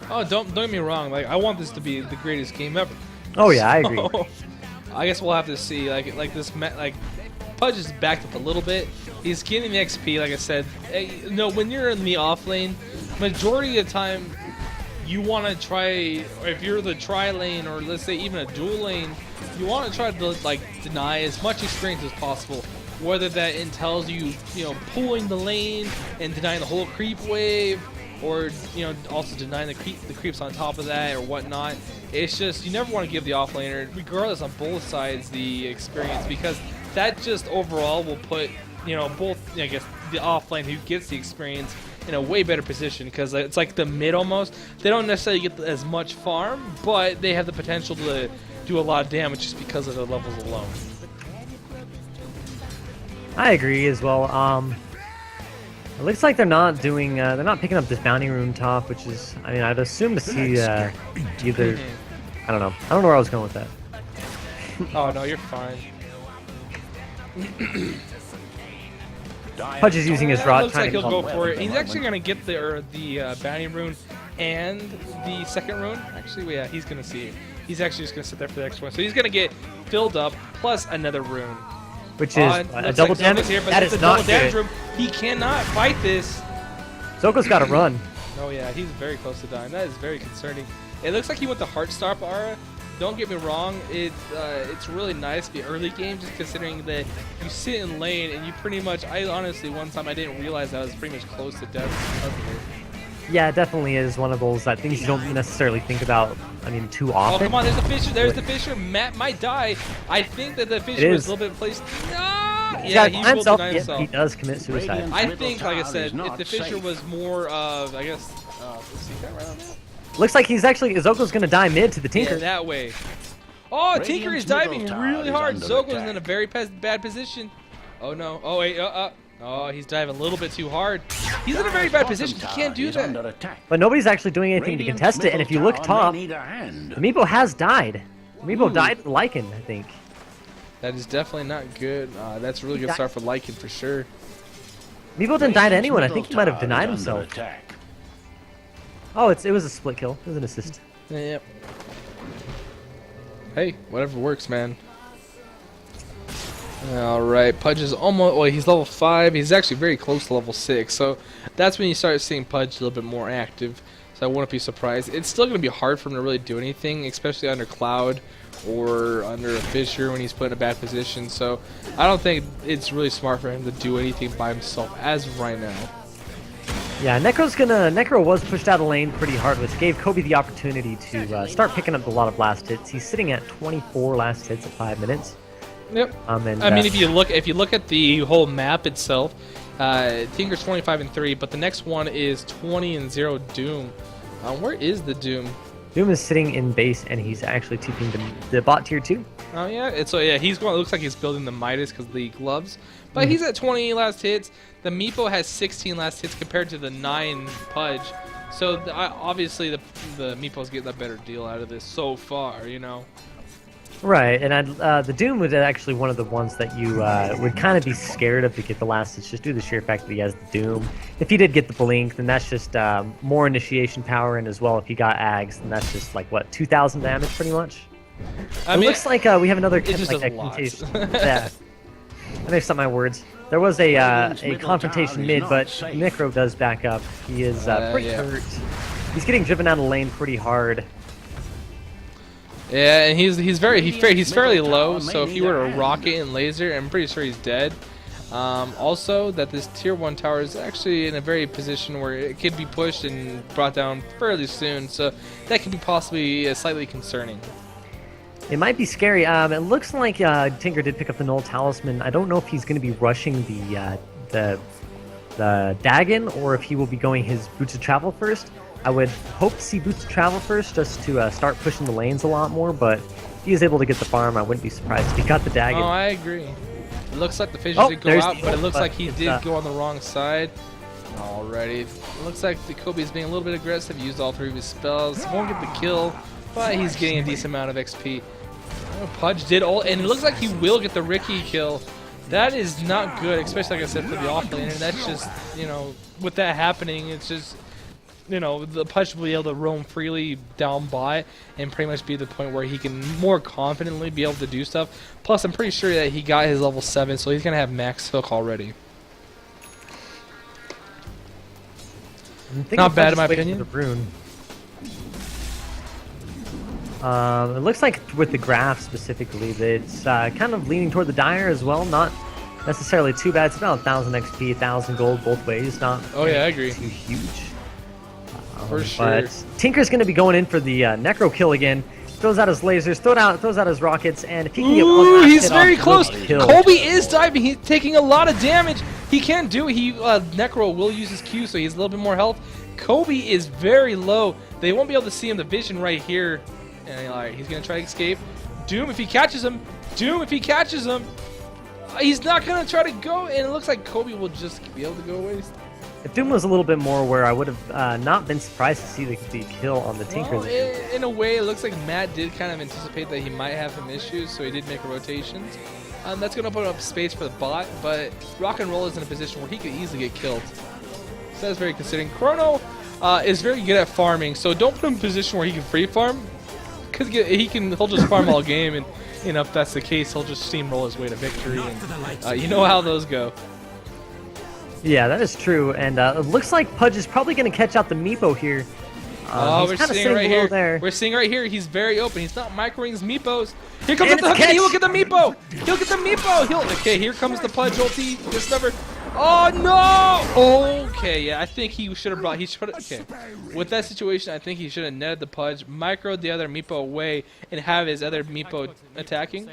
Oh, don't get me wrong. Like, I want this to be the greatest game ever. Oh yeah, I agree. I guess we'll have to see. Like this, like Pudge is backed up a little bit. He's getting the XP. Like I said, when you're in the off lane, majority of the time, you want to try. Or if you're the tri lane, or let's say even a dual lane, you want to try to like deny as much experience as possible. Whether that entails you pulling the lane and denying the whole creep wave, or also denying the creeps on top of that or whatnot. It's just you never want to give the offlaner, regardless on both sides, the experience, because that just overall will put both I guess the offlane who gets the experience in a way better position, because it's like the mid almost. They don't necessarily get as much farm, but they have the potential to do a lot of damage just because of the levels alone. I agree as well. It looks like they're not doing. They're not picking up this bounty room top, which is. I mean, I'd assume to see either. I don't know. I don't know where I was going with that. Oh no, you're fine. Pudge is using his rod. Looks like he'll go for it. He's actually gonna get the bounty rune and the second rune. Actually, yeah, he's gonna see it. He's actually just gonna sit there for the next one. So he's gonna get filled up plus another rune. Which is a double damage. That is not good. He cannot fight this. Zoko's got to run. Oh yeah, he's very close to dying. That is very concerning. It looks like he went the Heartstop aura. Don't get me wrong, it's really nice the early game, just considering that you sit in lane and you pretty much. I honestly, one time I didn't realize I was pretty much close to death because of it. Yeah, it definitely is one of those things you don't necessarily think about. I mean, too often. Oh come on, there's the Fisher. There's the Fisher. Matt might die. I think that the Fisher was a little bit placed. Yeah, he will deny himself. He does commit suicide. I think, like I said, if the Fisher was more of, I guess, let's see that right now. Looks like he's actually Zoko's gonna die mid to the Tinker. Yeah, that way. Oh, Tinker is diving really hard. Zoko's in a very bad position. Oh no. Oh wait. Oh, he's diving a little bit too hard. He's in a very bad position. He can't do that. But nobody's actually doing anything to contest it. And if you look top, the Meepo has died. The Meepo died with Lycan, I think. That is definitely not good. That's a really good start for Lycan for sure. Meepo didn't die to anyone. I think he might have denied himself. Oh, it was a split kill. It was an assist. Yep. Hey, whatever works, man. Alright, Pudge is almost, well, he's level 5. He's actually very close to level 6. So that's when you start seeing Pudge a little bit more active. So I wouldn't be surprised. It's still going to be hard for him to really do anything, especially under Cloud or under a Fisher when he's put in a bad position. So I don't think it's really smart for him to do anything by himself as of right now. Yeah, Necro was pushed out of lane pretty hard, which gave Koby the opportunity to start picking up a lot of last hits. He's sitting at 24 last hits at 5 minutes. Yep. I mean, if you look at the whole map itself, Tinker's 25 and 3, but the next one is 20 and 0 Doom. Where is the Doom? Doom is sitting in base, and he's actually TPing the bot tier 2. Oh yeah, he's going. It looks like he's building the Midas because of the gloves, but he's at 20 last hits. The Meepo has 16 last hits compared to the 9 Pudge. So obviously the Meepo's getting a better deal out of this so far, Right, and the Doom was actually one of the ones that you would kind of be scared of to get the last hits, just due to the sheer fact that he has the Doom. If he did get the Blink, then that's just more initiation power, and as well, if he got Ags, then that's just like, what, 2,000 damage pretty much? It looks like we have another confrontation. Yeah, I mixed up my words. There was a confrontation mid, but Necro does back up. He is pretty hurt. He's getting driven out of lane pretty hard. Yeah, and he's fairly low. So if you were to rocket and laser, I'm pretty sure he's dead. Also, that this tier 1 tower is actually in a very position where it could be pushed and brought down fairly soon. So that could be possibly slightly concerning. It might be scary. It looks like Tinker did pick up the Null Talisman. I don't know if he's going to be rushing the Dagon or if he will be going his Boots of Travel first. I would hope to see Boots of Travel first just to start pushing the lanes a lot more, but if he is able to get the farm, I wouldn't be surprised if he got the Dagon. Oh, I agree. It looks like the Fisher did go out, but it looks like he did go on the wrong side. Alrighty. It looks like the Koby is being a little bit aggressive, used all 3 of his spells. Won't get the kill, but he's getting a decent amount of XP. Pudge did all, and it looks like he will get the Ricky kill. That is not good, especially like I said for the offlaner. That's just, with that happening, it's just you know, the Pudge will be able to roam freely down bot and pretty much be the point where he can more confidently be able to do stuff. Plus, I'm pretty sure that he got his level 7, so he's going to have max hook already. Not bad in my opinion. The rune. It looks like with the graph specifically, that it's kind of leaning toward the Dire as well. Not necessarily too bad. It's about 1,000 XP, 1,000 gold both ways. Not I agree. Too huge. For sure. But Tinker's going to be going in for the Necro kill again. Throws out his lasers, throws out his rockets, and if he can get one last he's hit very off, close. kill. Koby is diving. He's taking a lot of damage. He can do it. Necro will use his Q, so he has a little bit more health. Koby is very low. They won't be able to see him. The vision right here. And alright, he's gonna try to escape. Doom if he catches him. Doom if he catches him. He's not gonna try to go, and it looks like Koby will just be able to go away. If Doom was a little bit more where I would have not been surprised to see the kill on the Tinker. Well, in a way, it looks like Matt did kind of anticipate that he might have some issues, so he did make a rotation. That's going to open up space for the bot, but Rock and Roll is in a position where he could easily get killed. So that's very considering. Chrono is very good at farming, so don't put him in a position where he can free farm, because he'll just farm all game, and you know, if that's the case, he'll just steamroll his way to victory, and you know how those go. Yeah, that is true, and it looks like Pudge is probably going to catch out the Meepo here. We're seeing right here. There. We're seeing right here. He's very open. He's not microing his Meepos. Here comes the hook, and he will get the Meepo. He'll get the Meepo. Okay, here comes the Pudge ulti. Discover. Oh no! Okay, yeah, I think he should have brought. Okay, with that situation, I think he should have netted the Pudge, microed the other Meepo away, and have his other Meepo attacking.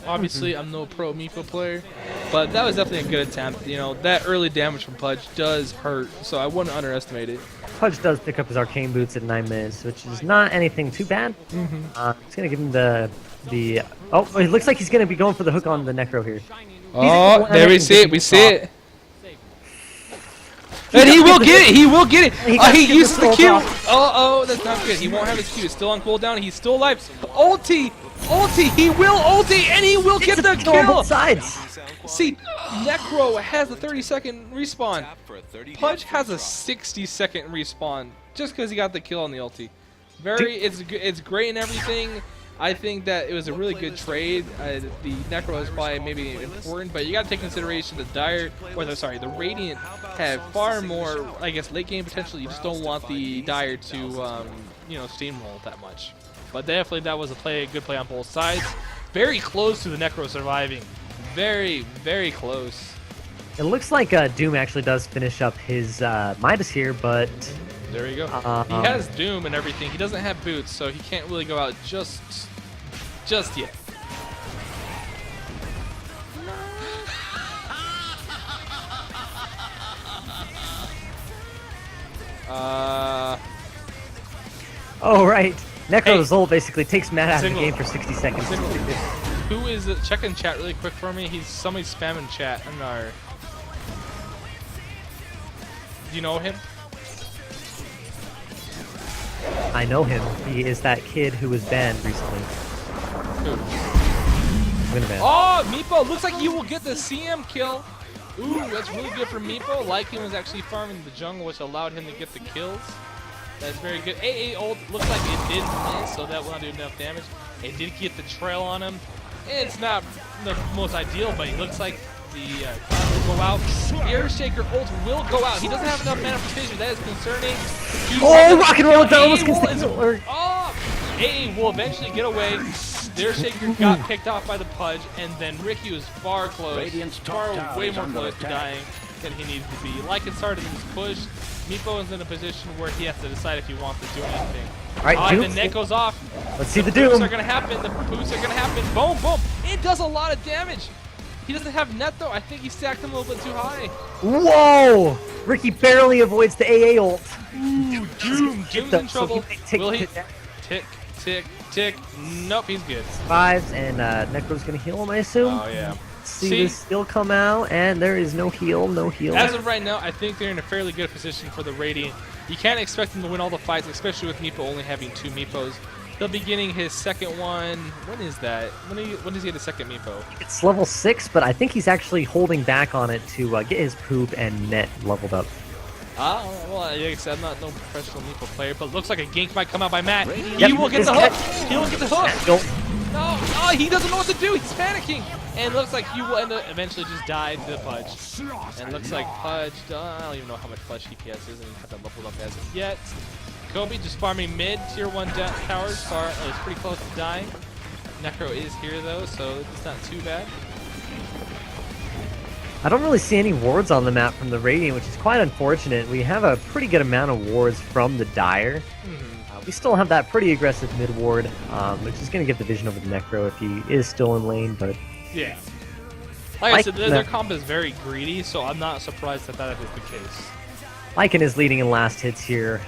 Obviously, I'm no pro Meepo player, but that was definitely a good attempt. You know, that early damage from Pudge does hurt, so I wouldn't underestimate it. Pudge does pick up his arcane boots at 9 minutes, which is not anything too bad. It's gonna give him the. Oh, it looks like he's gonna be going for the hook on the Necro here. Oh, there we see it. We see it. And he will get it. He will get it. He uses the Q. Oh, that's not good. He won't have his Q. It's still on cooldown. He's still alive. Ulti. He will ulti, and he will get the kill. On both sides. See, Necro has a 30-second respawn. Pudge has a 60-second respawn just because he got the kill on the ulti. It's great and everything. I think that it was a really good trade. The Necro is probably maybe important, but you got to take consideration the Radiant have far more, I guess, late game potential. You just don't want the Dire to, steamroll that much. But definitely that was a good play on both sides. Very close to the Necro surviving. Very, very close. It looks like Doom actually does finish up his Midas here, but... There you go. He has Doom and everything. He doesn't have boots, so he can't really go out just yet. Oh, right. Necro's ult basically takes Matt out of the game for 60 seconds. Who is it? Check in chat really quick for me. Somebody's spamming chat. Do you know him? I know him. He is that kid who was banned recently. Who? Oh, Meepo! Looks like you will get the CM kill. Ooh, that's really good for Meepo. Lycan was actually farming the jungle, which allowed him to get the kills. That's very good. AA ult looks like it did miss, so that will not do enough damage. It did get the trail on him. It's not the most ideal, but it looks like the will go out. Airshaker ult will go out. He doesn't have enough mana for vision. That is concerning. Rock and Roll! That almost gets the AA will eventually get away. Airshaker got picked off by the Pudge, and then Ricky was far close. Way more close to dying than he needed to be. Lycan started his push. Meepo is in a position where he has to decide if he wants to do anything. Alright, the net goes off. Let's see the Doom. The boosts are gonna happen. Boom, boom. It does a lot of damage. He doesn't have net though. I think he stacked him a little bit too high. Whoa! Ricky barely avoids the AA ult. Ooh, Doom's in trouble. Will he? Tick, tick. Nope, he's good. Survives, and Necro's gonna heal him, I assume. Oh yeah. See this heal come out, and there is no heal, As of right now, I think they're in a fairly good position for the Radiant. You can't expect them to win all the fights, especially with Meepo only having 2 Meepos. He'll be getting his second one. When is that? When does he get his second Meepo? It's level 6, but I think he's actually holding back on it to get his poop and net leveled up. Well, like I said, I'm not no professional Meeple player, but looks like a gank might come out by Matt. Yep, He will get the hook. He will get the hook. Nope. No, he doesn't know what to do. He's panicking. And looks like you will end up eventually just die to the Pudge. And looks like Pudge, I don't even know how much Pudge DPS is, and he hasn't leveled up as of yet. Koby just farming mid, tier 1 towers. Is pretty close to dying. Necro is here though, so it's not too bad. I don't really see any wards on the map from the Radiant, which is quite unfortunate. We have a pretty good amount of wards from the Dire. We still have that pretty aggressive mid ward, which is going to get the vision over the Necro if he is still in lane, but... Yeah. Like I said, their comp is very greedy, so I'm not surprised that that is the case. Lycan is leading in last hits here.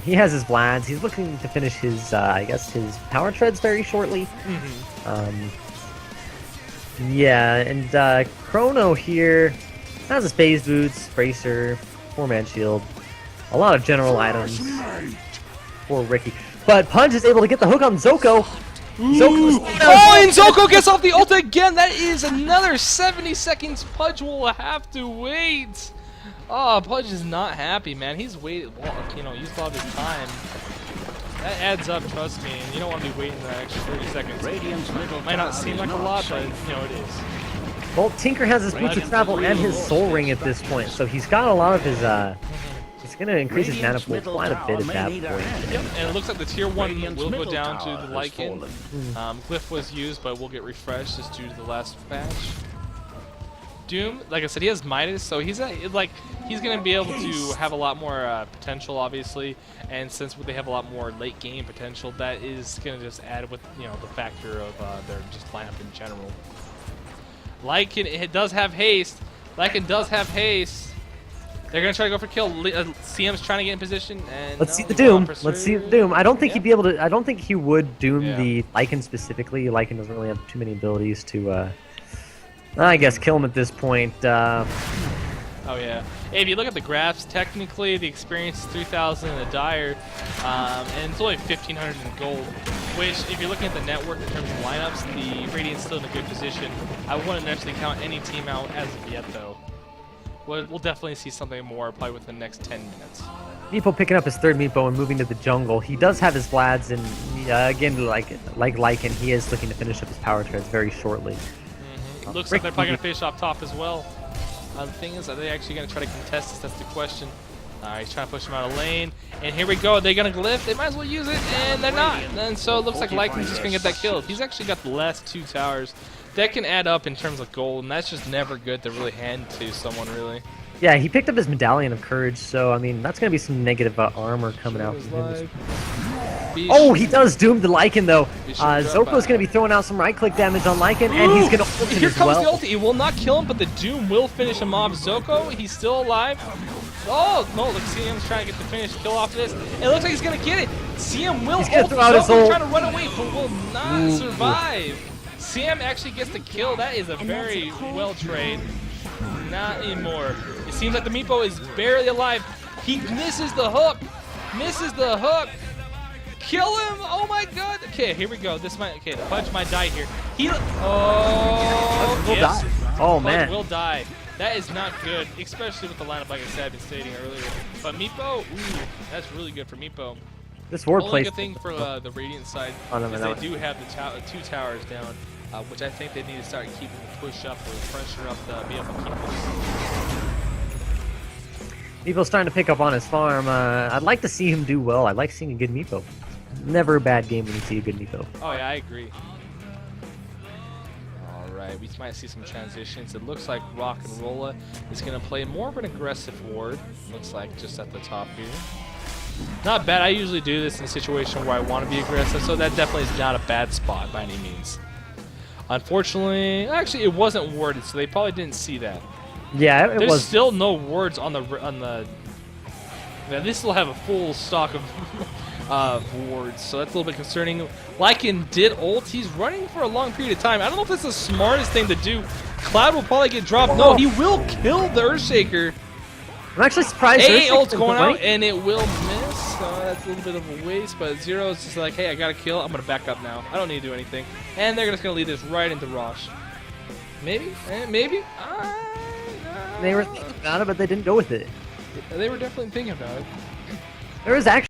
He has his Vlads. He's looking to finish his, I guess, his power treads very shortly. Yeah, and Chrono here has his phase boots, bracer, 4-man shield, a lot of general items for Ricky. But Punch is able to get the hook on Zoko. And Zoko gets off the ult again. That is another 70 seconds. Pudge will have to wait. Oh, Pudge is not happy, man. He's waited, used all of his time. That adds up, trust me. And you don't want to be waiting that extra 30 secones. Might not seem like a lot, but it is. Well, Tinker has his Boots of Travel and his Soul Ring at this point, so he's got a lot of his, he's going to increase his mana pool quite a bit at that point. Yep, and it looks like the tier 1 will go down to the Lycan. Glyph was used, but will get refreshed just due to the last patch. Doom, like I said, he has Midas, so he's going to be able to have a lot more potential, obviously, and since they have a lot more late game potential, that is going to just add with the factor of their just lineup in general. Lycan, it does have haste. Lycan does have haste. They're going to try to go for kill. CM's trying to get in position, and let's see the Doom. Let's see the Doom. I don't think he'd be able to. I don't think he would Doom the Lycan specifically. Lycan doesn't really have too many abilities to. I guess kill him at this point. Oh yeah. Hey, if you look at the graphs, technically the experience is 3,000 in the Dire, and it's only 1,500 in gold. Which, if you're looking at the network in terms of lineups, the Radiant's still in a good position. I wouldn't necessarily count any team out as of yet, though. We'll definitely see something more probably within the next 10 minutes. Meepo picking up his third Meepo and moving to the jungle. He does have his Vlads, and again, like Lycan, he is looking to finish up his power treads very shortly. Looks like they're probably going to finish off top as well. The thing is, are they actually going to try to contest this? That's the question. He's trying to push him out of lane. And here we go. They're going to glyph. They might as well use it, and they're not. And so it looks like Lycan's just going to get that kill. He's actually got the last 2 towers. That can add up in terms of gold, and that's just never good to really hand to someone, really. Yeah, he picked up his Medallion of Courage, so, I mean, that's going to be some negative armor coming out from him. Oh, he does doom the Lycan, though. Zoko's going to be throwing out some right-click damage on Lycan, and he's going to ult him Here as comes well. the ulti. It will not kill him, but the Doom will finish him off. Zoko, he's still alive. Oh, no, look, CM's trying to get the finish kill off this. It looks like he's going to get it. CM will ult. Zoko's trying to run away, but will not survive. CM actually gets the kill. That is a very well trade. Not anymore. It seems like the Meepo is barely alive. He misses the hook. Misses the hook. Kill him! Oh my god! Okay, here we go. This might. Okay, the Pudge might die here. Oh, yes. Oh Pudge man, will die. That is not good, especially with the lineup, like I said, I've been stating earlier. But Meepo, ooh, that's really good for Meepo. this ward Only plays. good thing for the Radiant side is they do have the 2 towers down, which I think they need to start keeping the push up or pressure up to be able to keep this. Meepo's starting to pick up on his farm. I'd like to see him do well. I'd like seeing a good Meepo. Never a bad game when you see a good Meepo. Oh yeah, I agree. Alright, we might see some transitions. It looks like Rock and Rolla is going to play more of an aggressive ward. Looks like just at the top here. Not bad. I usually do this in a situation where I want to be aggressive, so that definitely is not a bad spot by any means. Unfortunately, actually it wasn't warded, so they probably didn't see that. Yeah, it There's was. still no wards on the. Yeah, this will have a full stock of wards, so that's a little bit concerning. Lycan did ult. He's running for a long period of time. I don't know if that's the smartest thing to do. Cloud will probably get dropped. No, he will kill the Earthshaker. I'm actually surprised. AA ult's going out, and it will miss. That's a little bit of a waste, but Zero's just like, hey, I got to kill. I'm going to back up now. I don't need to do anything. And they're just going to lead this right into Rosh. Maybe? Maybe? They were thinking about it, but they didn't go with it. They were definitely thinking about it. There is actually